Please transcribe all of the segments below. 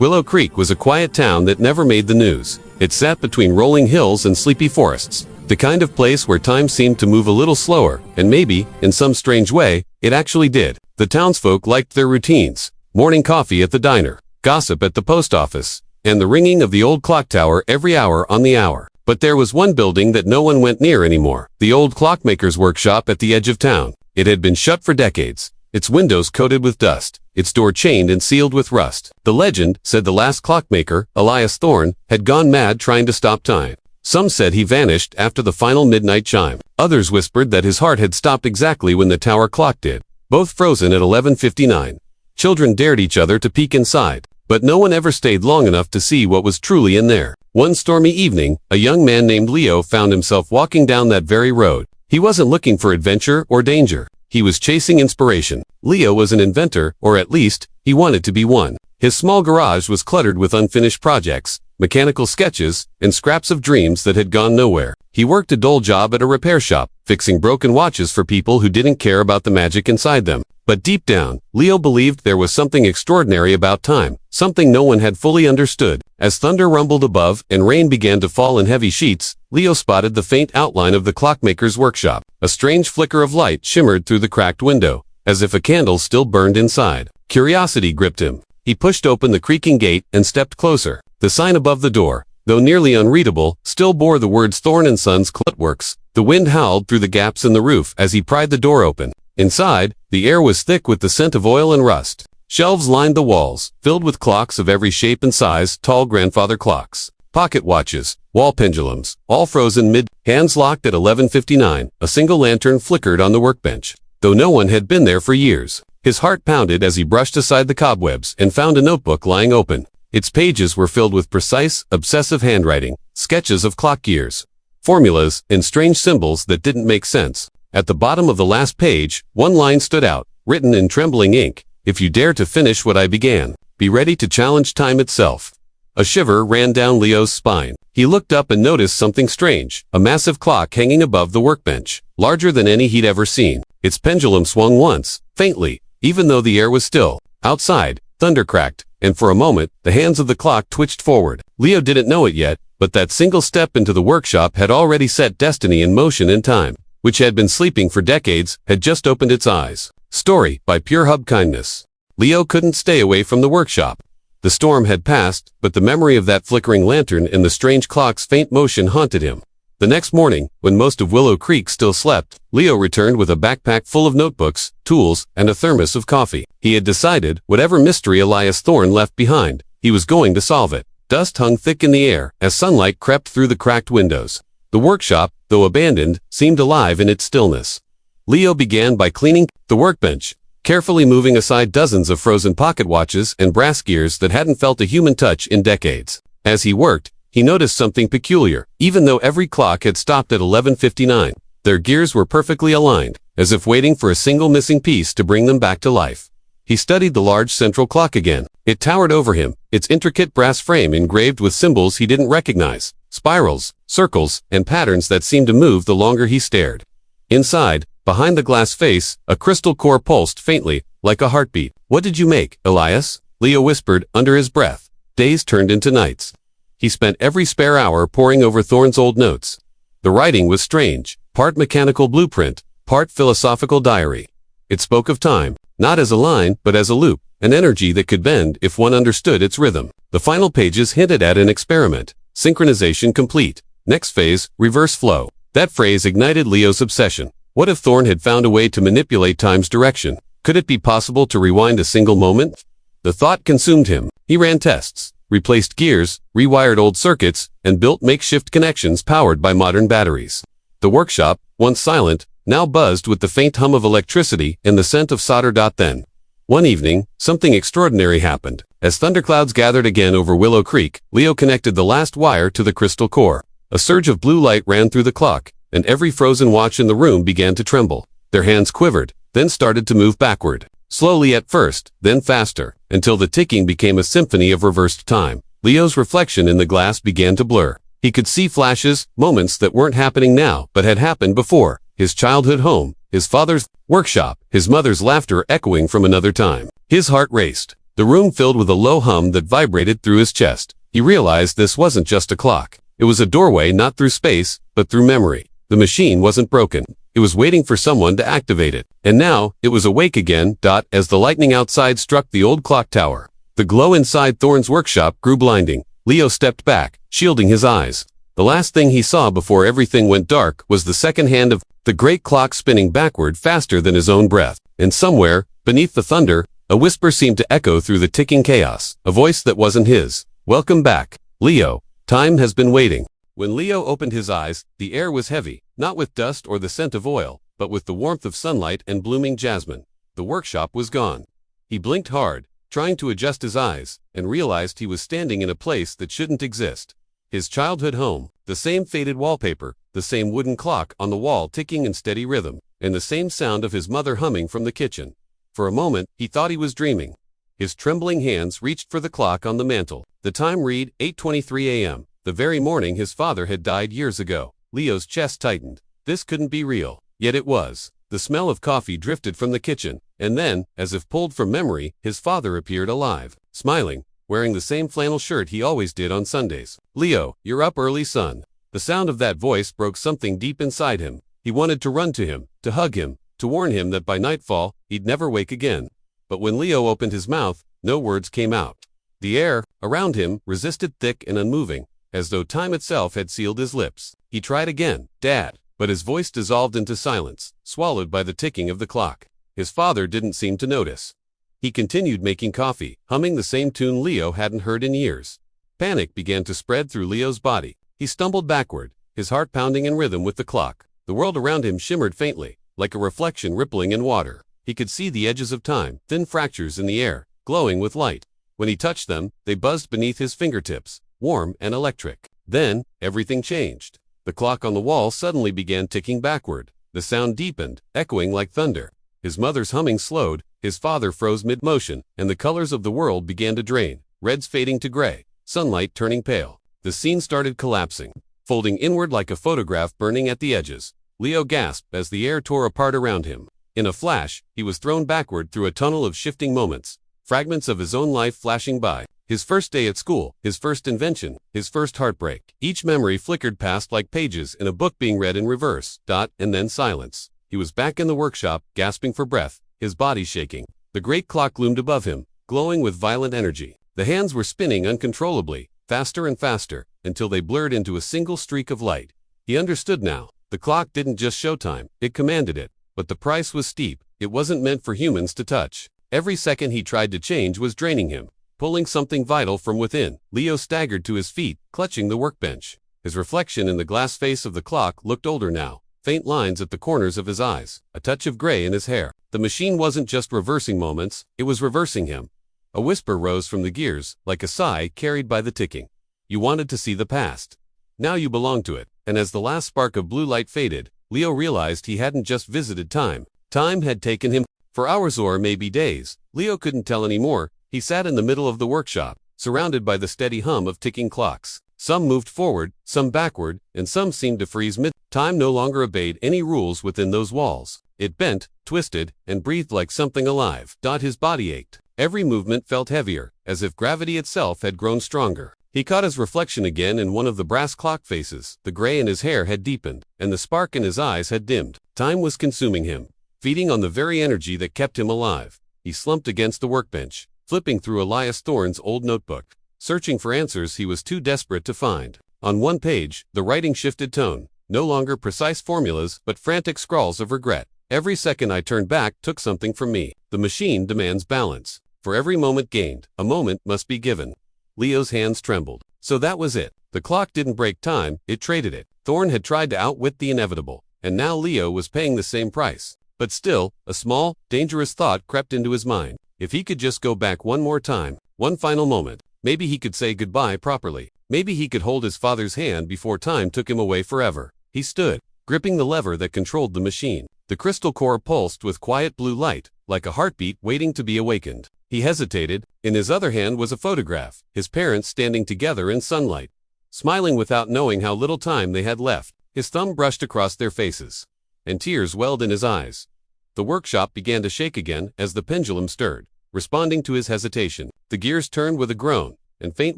Willow Creek was a quiet town that never made the news. It sat between rolling hills and sleepy forests, the kind of place where time seemed to move a little slower, and maybe, in some strange way, it actually did. The townsfolk liked their routines: morning coffee at the diner, gossip at the post office, and the ringing of the old clock tower every hour on the hour. But there was one building that no one went near anymore: the old clockmaker's workshop at the edge of town. It had been shut for decades, its windows coated with dust, its door chained and sealed with rust. The legend said the last clockmaker, Elias Thorne, had gone mad trying to stop time. Some said he vanished after the final midnight chime. Others whispered that his heart had stopped exactly when the tower clock did, both frozen at 11:59. Children dared each other to peek inside, but no one ever stayed long enough to see what was truly in there. One stormy evening, a young man named Leo found himself walking down that very road. He wasn't looking for adventure or danger. He was chasing inspiration. Leo was an inventor, or at least, he wanted to be one. His small garage was cluttered with unfinished projects, mechanical sketches, and scraps of dreams that had gone nowhere. He worked a dull job at a repair shop, fixing broken watches for people who didn't care about the magic inside them. But deep down, Leo believed there was something extraordinary about time, something no one had fully understood. As thunder rumbled above and rain began to fall in heavy sheets, Leo spotted the faint outline of the clockmaker's workshop. A strange flicker of light shimmered through the cracked window, as if a candle still burned inside. Curiosity gripped him. He pushed open the creaking gate and stepped closer. The sign above the door, though nearly unreadable, still bore the words Thorne & Sons Clockworks. The wind howled through the gaps in the roof as he pried the door open. Inside, the air was thick with the scent of oil and rust. Shelves lined the walls, filled with clocks of every shape and size, tall grandfather clocks, pocket watches, wall pendulums, all frozen mid, hands locked at 11:59. A single lantern flickered on the workbench, though no one had been there for years. His heart pounded as he brushed aside the cobwebs and found a notebook lying open. Its pages were filled with precise, obsessive handwriting, sketches of clock gears, formulas, and strange symbols that didn't make sense. At the bottom of the last page, one line stood out, written in trembling ink: "If you dare to finish what I began, be ready to challenge time itself." A shiver ran down Leo's spine. He looked up and noticed something strange: a massive clock hanging above the workbench, larger than any he'd ever seen. Its pendulum swung once, faintly, even though the air was still. Outside, thunder cracked, and for a moment, the hands of the clock twitched forward. Leo didn't know it yet, but that single step into the workshop had already set destiny in motion, and time, which had been sleeping for decades, had just opened its eyes. Story by Pure Hub Kindness. Leo couldn't stay away from the workshop. The storm had passed, but the memory of that flickering lantern and the strange clock's faint motion haunted him. The next morning, when most of Willow Creek still slept, Leo returned with a backpack full of notebooks, tools, and a thermos of coffee. He had decided, whatever mystery Elias Thorne left behind, he was going to solve it. Dust hung thick in the air as sunlight crept through the cracked windows. The workshop, though abandoned, seemed alive in its stillness. Leo began by cleaning the workbench, carefully moving aside dozens of frozen pocket watches and brass gears that hadn't felt a human touch in decades. As he worked, he noticed something peculiar. Even though every clock had stopped at 11:59, their gears were perfectly aligned, as if waiting for a single missing piece to bring them back to life. He studied the large central clock again. It towered over him, its intricate brass frame engraved with symbols he didn't recognize, spirals, circles, and patterns that seemed to move the longer he stared. Inside, behind the glass face, a crystal core pulsed faintly, like a heartbeat. "What did you make, Elias?" Leo whispered under his breath. Days turned into nights. He spent every spare hour poring over Thorne's old notes. The writing was strange, part mechanical blueprint, part philosophical diary. It spoke of time, not as a line, but as a loop, an energy that could bend if one understood its rhythm. The final pages hinted at an experiment: synchronization complete. Next phase, reverse flow. That phrase ignited Leo's obsession. What if Thorne had found a way to manipulate time's direction? Could it be possible to rewind a single moment? The thought consumed him. He ran tests, replaced gears, rewired old circuits, and built makeshift connections powered by modern batteries. The workshop, once silent, now buzzed with the faint hum of electricity and the scent of solder. Then, one evening, something extraordinary happened. As thunderclouds gathered again over Willow Creek, Leo connected the last wire to the crystal core. A surge of blue light ran through the clock, and every frozen watch in the room began to tremble. Their hands quivered, then started to move backward. Slowly at first, then faster, until the ticking became a symphony of reversed time. Leo's reflection in the glass began to blur. He could see flashes, moments that weren't happening now, but had happened before. His childhood home, his father's workshop, his mother's laughter echoing from another time. His heart raced. the room filled with a low hum that vibrated through his chest. He realized this wasn't just a clock. It was a doorway not through space, but through memory. The machine wasn't broken. It was waiting for someone to activate it. And now, it was awake again, as the lightning outside struck the old clock tower. The glow inside Thorne's workshop grew blinding. Leo stepped back, shielding his eyes. The last thing he saw before everything went dark was the second hand of the great clock spinning backward faster than his own breath. And somewhere, beneath the thunder, a whisper seemed to echo through the ticking chaos. A voice that wasn't his. "Welcome back, Leo. Time has been waiting." When Leo opened his eyes, the air was heavy, not with dust or the scent of oil, but with the warmth of sunlight and blooming jasmine. The workshop was gone. He blinked hard, trying to adjust his eyes, and realized he was standing in a place that shouldn't exist. His childhood home, the same faded wallpaper, the same wooden clock on the wall ticking in steady rhythm, and the same sound of his mother humming from the kitchen. For a moment, he thought he was dreaming. His trembling hands reached for the clock on the mantel. The time read 8:23 a.m., the very morning his father had died years ago. Leo's chest tightened. This couldn't be real. Yet it was. The smell of coffee drifted from the kitchen, and then, as if pulled from memory, his father appeared alive, smiling, wearing the same flannel shirt he always did on Sundays. "Leo, you're up early, son." The sound of that voice broke something deep inside him. He wanted to run to him, to hug him, to warn him that by nightfall, he'd never wake again. But when Leo opened his mouth, no words came out. The air, around him, resisted thick and unmoving, as though time itself had sealed his lips. He tried again, "Dad," but his voice dissolved into silence, swallowed by the ticking of the clock. His father didn't seem to notice. He continued making coffee, humming the same tune Leo hadn't heard in years. Panic began to spread through Leo's body. He stumbled backward, his heart pounding in rhythm with the clock. The world around him shimmered faintly, like a reflection rippling in water. He could see the edges of time, thin fractures in the air, glowing with light. When he touched them, they buzzed beneath his fingertips, warm and electric. Then, everything changed. The clock on the wall suddenly began ticking backward. The sound deepened, echoing like thunder. His mother's humming slowed, his father froze mid-motion, and the colors of the world began to drain, reds fading to gray, sunlight turning pale. The scene started collapsing, folding inward like a photograph burning at the edges. Leo gasped as the air tore apart around him. In a flash, he was thrown backward through a tunnel of shifting moments, fragments of his own life flashing by. His first day at school, his first invention, his first heartbreak. Each memory flickered past like pages in a book being read in reverse, and then silence. He was back in the workshop, gasping for breath, his body shaking. The great clock loomed above him, glowing with violent energy. The hands were spinning uncontrollably, faster and faster, until they blurred into a single streak of light. He understood now. The clock didn't just show time, it commanded it. But the price was steep. It wasn't meant for humans to touch. Every second he tried to change was draining him, pulling something vital from within. Leo staggered to his feet, clutching the workbench. His reflection in the glass face of the clock looked older now, faint lines at the corners of his eyes, a touch of gray in his hair. The machine wasn't just reversing moments, it was reversing him. A whisper rose from the gears, like a sigh carried by the ticking. You wanted to see the past. Now you belong to it. And as the last spark of blue light faded, Leo realized he hadn't just visited time. Time had taken him for hours or maybe days. Leo couldn't tell anymore. He sat in the middle of the workshop, surrounded by the steady hum of ticking clocks. Some moved forward, some backward, and some seemed to freeze mid. Time no longer obeyed any rules within those walls. It bent, twisted, and breathed like something alive. His body ached. Every movement felt heavier, as if gravity itself had grown stronger. He caught his reflection again in one of the brass clock faces. The gray in his hair had deepened, and the spark in his eyes had dimmed. Time was consuming him, feeding on the very energy that kept him alive. He slumped against the workbench, flipping through Elias Thorne's old notebook, searching for answers he was too desperate to find. On one page, the writing shifted tone, no longer precise formulas, but frantic scrawls of regret. Every second I turned back took something from me. The machine demands balance. For every moment gained, a moment must be given. Leo's hands trembled. So that was it. The clock didn't break time, it traded it. Thorne had tried to outwit the inevitable, and now Leo was paying the same price. But still, a small, dangerous thought crept into his mind. If he could just go back one more time, one final moment, maybe he could say goodbye properly. Maybe he could hold his father's hand before time took him away forever. He stood, gripping the lever that controlled the machine. The crystal core pulsed with quiet blue light, like a heartbeat waiting to be awakened. He hesitated. In his other hand was a photograph, his parents standing together in sunlight, smiling without knowing how little time they had left. His thumb brushed across their faces, and tears welled in his eyes. The workshop began to shake again as the pendulum stirred. responding to his hesitation. The gears turned with a groan, and faint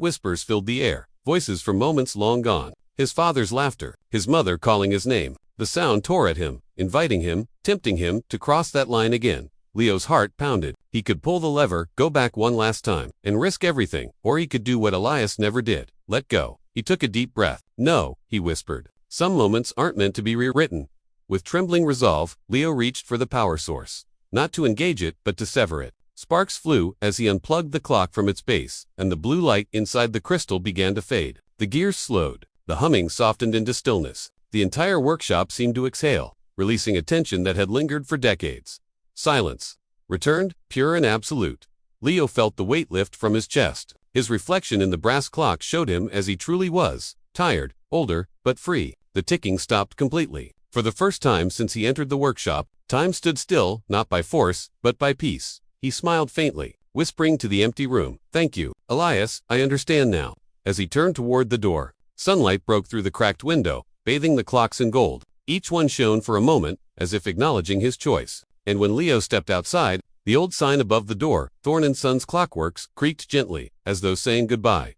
whispers filled the air, voices from moments long gone. His father's laughter, his mother calling his name. The sound tore at him, inviting him, tempting him to cross that line again. Leo's heart pounded. He could pull the lever, go back one last time, and risk everything, or he could do what Elias never did, let go. He took a deep breath. No, he whispered. Some moments aren't meant to be rewritten. With trembling resolve, Leo reached for the power source. Not to engage it, but to sever it. Sparks flew as he unplugged the clock from its base, and the blue light inside the crystal began to fade. The gears slowed. The humming softened into stillness. The entire workshop seemed to exhale, releasing a tension that had lingered for decades. Silence returned, pure and absolute. Leo felt the weight lift from his chest. His reflection in the brass clock showed him as he truly was, tired, older, but free. The ticking stopped completely. For the first time since he entered the workshop, time stood still, not by force, but by peace. He smiled faintly, whispering to the empty room, "Thank you, Elias, I understand now." As he turned toward the door, sunlight broke through the cracked window, bathing the clocks in gold. Each one shone for a moment, as if acknowledging his choice. And when Leo stepped outside, the old sign above the door, Thorne & Sons Clockworks, creaked gently, as though saying goodbye.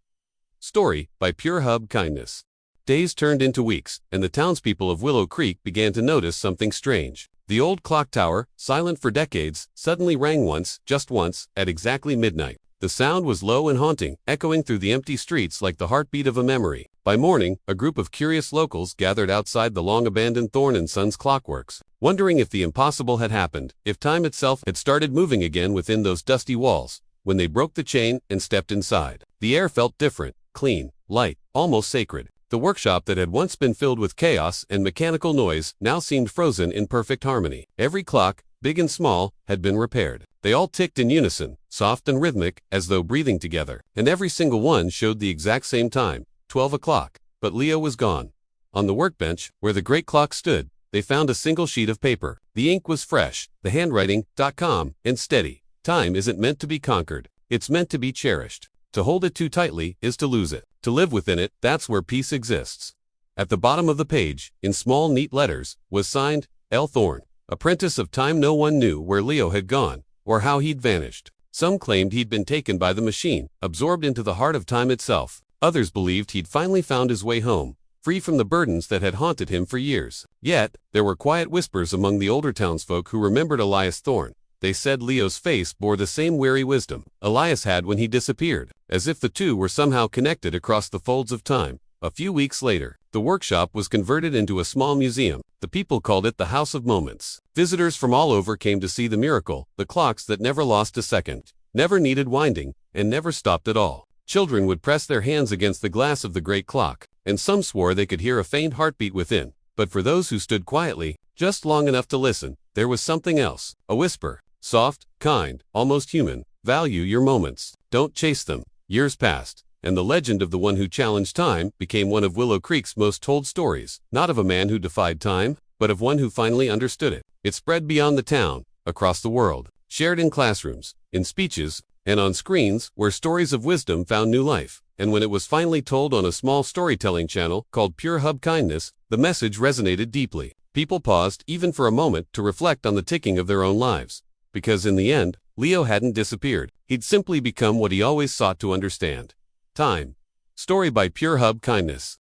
Story by Pure Hub Kindness. Days turned into weeks, and the townspeople of Willow Creek began to notice something strange. The old clock tower, silent for decades, suddenly rang once, just once, at exactly midnight. The sound was low and haunting, echoing through the empty streets like the heartbeat of a memory. By morning, a group of curious locals gathered outside the long-abandoned Thorne & Sons Clockworks, wondering if the impossible had happened, if time itself had started moving again within those dusty walls. When they broke the chain and stepped inside, the air felt different, clean, light, almost sacred. The workshop that had once been filled with chaos and mechanical noise now seemed frozen in perfect harmony. Every clock, big and small, had been repaired. They all ticked in unison, soft and rhythmic, as though breathing together. And every single one showed the exact same time, 12 o'clock. But Leo was gone. On the workbench, where the great clock stood, they found a single sheet of paper. The ink was fresh, the handwriting, calm, and steady. Time isn't meant to be conquered. It's meant to be cherished. To hold it too tightly is to lose it. To live within it, that's where peace exists. At the bottom of the page, in small neat letters, was signed, L. Thorne, apprentice of time. No one knew where Leo had gone, or how he'd vanished. Some claimed he'd been taken by the machine, absorbed into the heart of time itself. Others believed he'd finally found his way home, free from the burdens that had haunted him for years. Yet, there were quiet whispers among the older townsfolk who remembered Elias Thorne. They said Leo's face bore the same weary wisdom Elias had when he disappeared, as if the two were somehow connected across the folds of time. A few weeks later, the workshop was converted into a small museum. The people called it the House of Moments. Visitors from all over came to see the miracle, the clocks that never lost a second, never needed winding, and never stopped at all. Children would press their hands against the glass of the great clock, and some swore they could hear a faint heartbeat within. But for those who stood quietly, just long enough to listen, there was something else, a whisper. Soft, kind, almost human. Value your moments. Don't chase them. Years passed, and the legend of the one who challenged time became one of Willow Creek's most told stories. Not of a man who defied time, but of one who finally understood it. It spread beyond the town, across the world, shared in classrooms, in speeches, and on screens where stories of wisdom found new life. And when it was finally told on a small storytelling channel called Pure Hub Kindness, the message resonated deeply. People paused even for a moment to reflect on the ticking of their own lives. Because in the end, Leo hadn't disappeared. He'd simply become what he always sought to understand. Time. Story by Pure Hub Kindness.